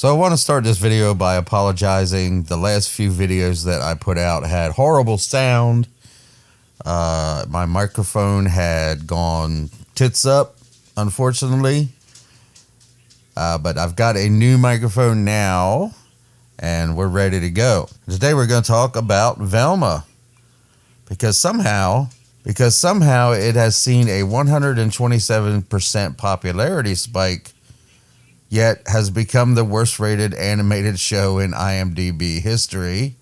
So I want to start this video by apologizing. The last few videos that I put out had horrible sound. My microphone had gone tits up, unfortunately. But I've got a new microphone now, and we're ready to go. Today we're going to talk about Velma. Because somehow it has seen a 127% popularity spike, yet has become the worst rated animated show in IMDb history.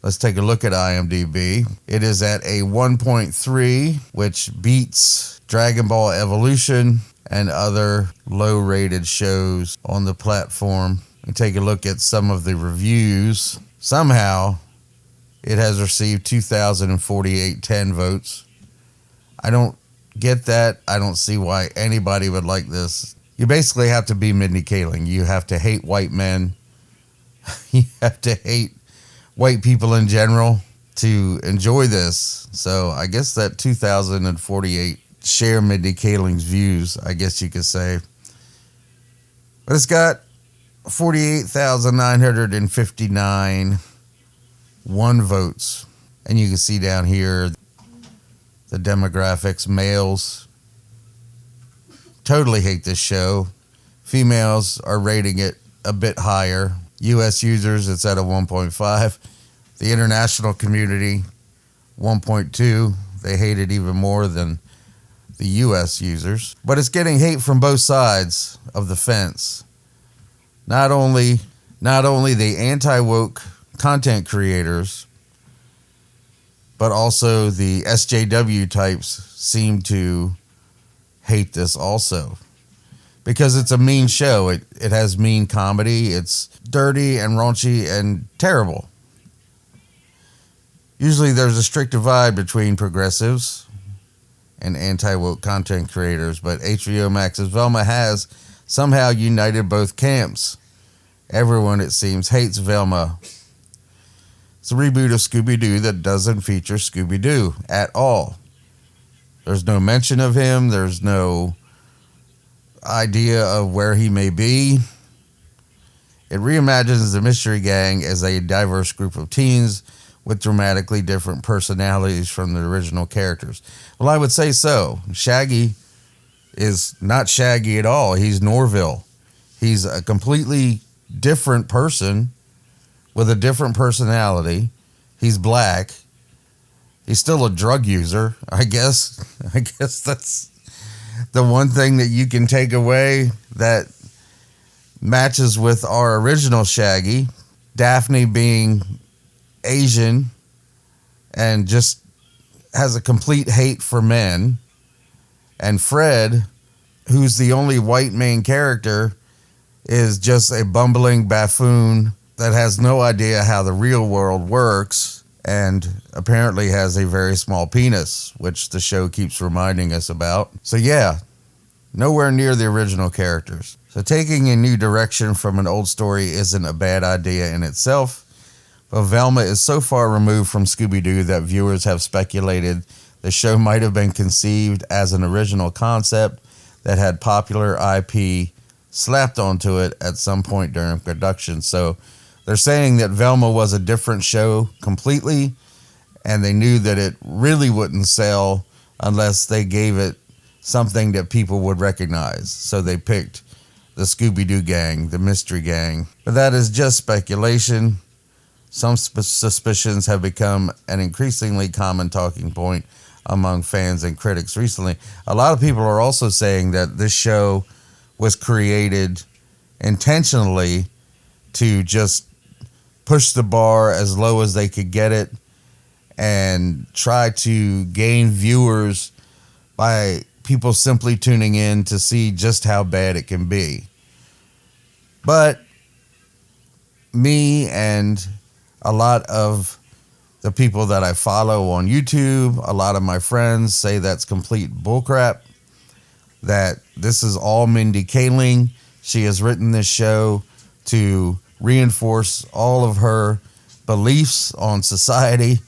Let's take a look at IMDb. It is at a 1.3, which beats Dragon Ball Evolution and other low-rated shows on the platform. And take a look at some of the reviews. Somehow, it has received 2,048 10 votes. I don't get that. I don't see why anybody would like this. You basically have to be Mindy Kaling. You have to hate white men. You have to hate white people in general to enjoy this. So I guess that 2,048 share Mindy Kaling's views, I guess you could say. But it's got 48,959 votes. And you can see down here the demographics. Males totally hate this show. Females are rating it a bit higher. U.S. users, it's at a 1.5. The international community, 1.2. They hate it even more than the U.S. users. But it's getting hate from both sides of the fence. Not only the anti-woke content creators, but also the SJW types seem to hate this also, because it's a mean show. It has mean comedy. It's dirty and raunchy and terrible. Usually there's a strict divide between progressives and anti-woke content creators, but HBO Max's Velma has somehow united both camps. Everyone, it seems, hates Velma. It's a reboot of Scooby-Doo that doesn't feature Scooby-Doo at all. There's no mention of him. There's no idea of where he may be. It reimagines the Mystery Gang as a diverse group of teens with dramatically different personalities from the original characters. Well, I would say so. Shaggy is not Shaggy at all. He's Norville. He's a completely different person with a different personality. He's black. He's still a drug user, I guess. I guess that's the one thing that you can take away that matches with our original Shaggy. Daphne being Asian and just has a complete hate for men. And Fred, who's the only white main character, is just a bumbling buffoon that has no idea how the real world works. And apparently has a very small penis, which the show keeps reminding us about. So yeah, nowhere near the original characters. So taking a new direction from an old story isn't a bad idea in itself. But Velma is so far removed from Scooby-Doo that viewers have speculated the show might have been conceived as an original concept that had popular IP slapped onto it at some point during production. So they're saying that Velma was a different show completely, and they knew that it really wouldn't sell unless they gave it something that people would recognize. So they picked the Scooby-Doo gang, the Mystery Gang. But that is just speculation. Some suspicions have become an increasingly common talking point among fans and critics recently. A lot of people are also saying that this show was created intentionally to just push the bar as low as they could get it and try to gain viewers by people simply tuning in to see just how bad it can be. But me and a lot of the people that I follow on YouTube, a lot of my friends say that's complete bullcrap, that this is all Mindy Kaling. She has written this show to reinforce all of her beliefs on society.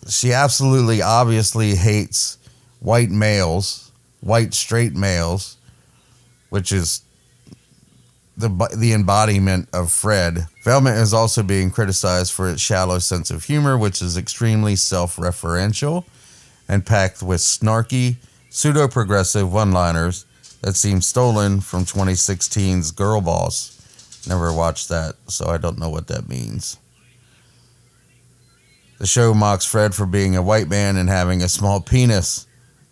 She absolutely, obviously hates white males, white straight males, which is the embodiment of Fred. Velma is also being criticized for its shallow sense of humor, which is extremely self-referential and packed with snarky, pseudo-progressive one-liners that seem stolen from 2016's Girl Boss. Never watched that, so I don't know what that means. The show mocks Fred for being a white man and having a small penis,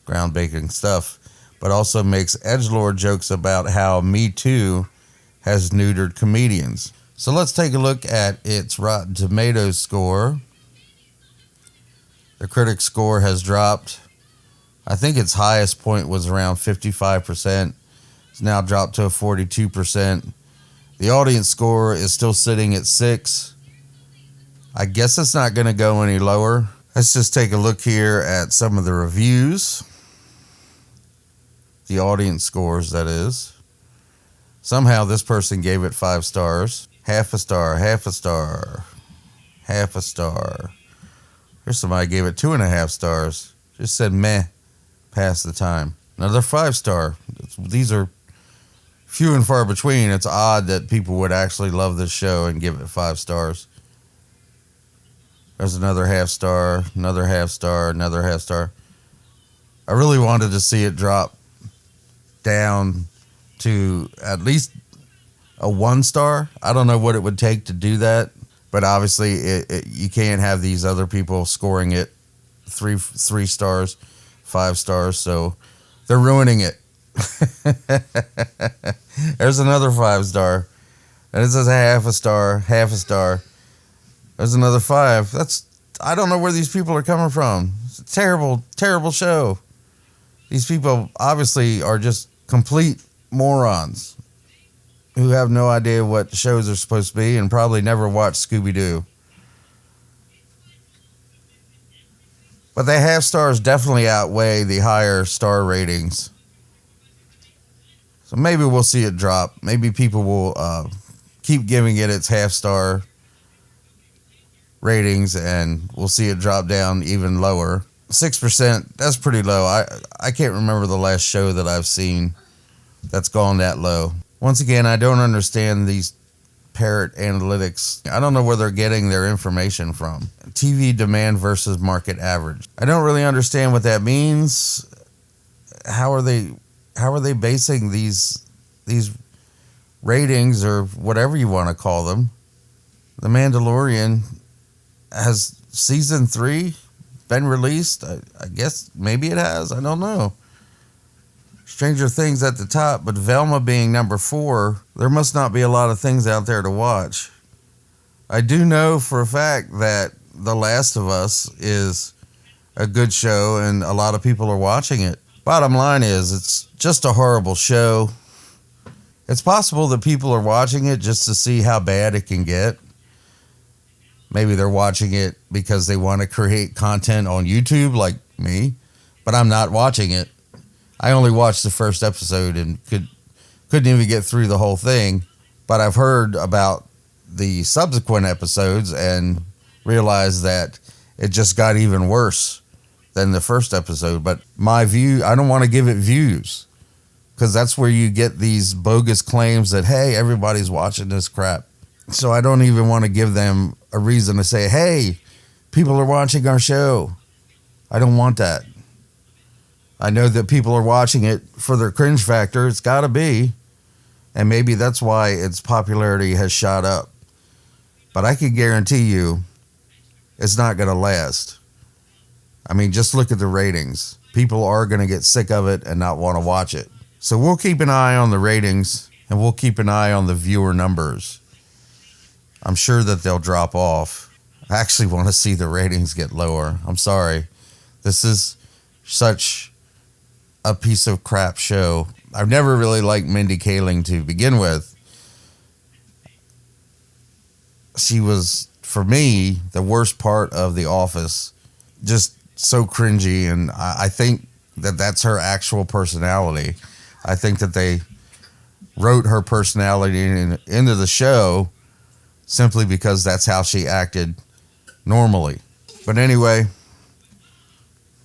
groundbreaking stuff, but also makes edgelord jokes about how Me Too has neutered comedians. So let's take a look at its Rotten Tomatoes score. The critic score has dropped. I think its highest point was around 55%. It's now dropped to a 42%. The audience score is still sitting at 6. I guess it's not going to go any lower. Let's just take a look here at some of the reviews. The audience scores, that is. Somehow this person gave it 5 stars. Half a star, half a star, half a star. Here's somebody gave it 2.5 stars. Just said meh, pass the time. Another 5 star. These are few and far between. It's odd that people would actually love this show and give it 5 stars. There's another half star, another half star, another half star. I really wanted to see it drop down to at least a 1 star. I don't know what it would take to do that, but obviously you can't have these other people scoring it 3 stars, 5 stars, so they're ruining it. There's another 5 star, and it says half a star, half a star. There's another 5. I don't know where these people are coming from. It's a terrible, terrible show. These people obviously are just complete morons who have no idea what shows are supposed to be and probably never watched Scooby-Doo. But the half stars definitely outweigh the higher star ratings. So maybe we'll see it drop. Maybe people will keep giving it its half star ratings and we'll see it drop down even lower. 6%, that's pretty low. I can't remember the last show that I've seen that's gone that low. Once again, I don't understand these parrot analytics. I don't know where they're getting their information from. TV demand versus market average. I don't really understand what that means. How are they basing these ratings or whatever you want to call them? The Mandalorian has season 3 been released? I guess maybe it has. I don't know. Stranger Things at the top, but Velma being number 4, there must not be a lot of things out there to watch. I do know for a fact that The Last of Us is a good show and a lot of people are watching it. Bottom line is, it's just a horrible show. It's possible that people are watching it just to see how bad it can get. Maybe they're watching it because they want to create content on YouTube like me, but I'm not watching it. I only watched the first episode and couldn't even get through the whole thing, but I've heard about the subsequent episodes and realized that it just got even worse than the first episode. But my view, I don't want to give it views because that's where you get these bogus claims that, hey, everybody's watching this crap. So I don't even want to give them a reason to say, hey, people are watching our show. I don't want that. I know that people are watching it for their cringe factor. It's got to be. And maybe that's why its popularity has shot up. But I can guarantee you it's not going to last. I mean, just look at the ratings. People are going to get sick of it and not want to watch it. So we'll keep an eye on the ratings and we'll keep an eye on the viewer numbers. I'm sure that they'll drop off. I actually want to see the ratings get lower. I'm sorry. This is such a piece of crap show. I've never really liked Mindy Kaling to begin with. She was, for me, the worst part of The Office. Just so cringy, and I think that that's her actual personality. I think that they wrote her personality into the show simply because that's how she acted normally. But anyway,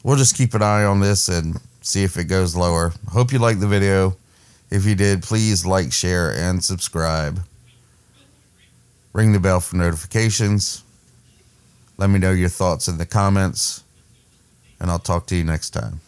we'll just keep an eye on this and see if it goes lower. Hope you like the video. If you did, please like, share, and subscribe. Ring the bell for notifications. Let me know your thoughts in the comments, and I'll talk to you next time.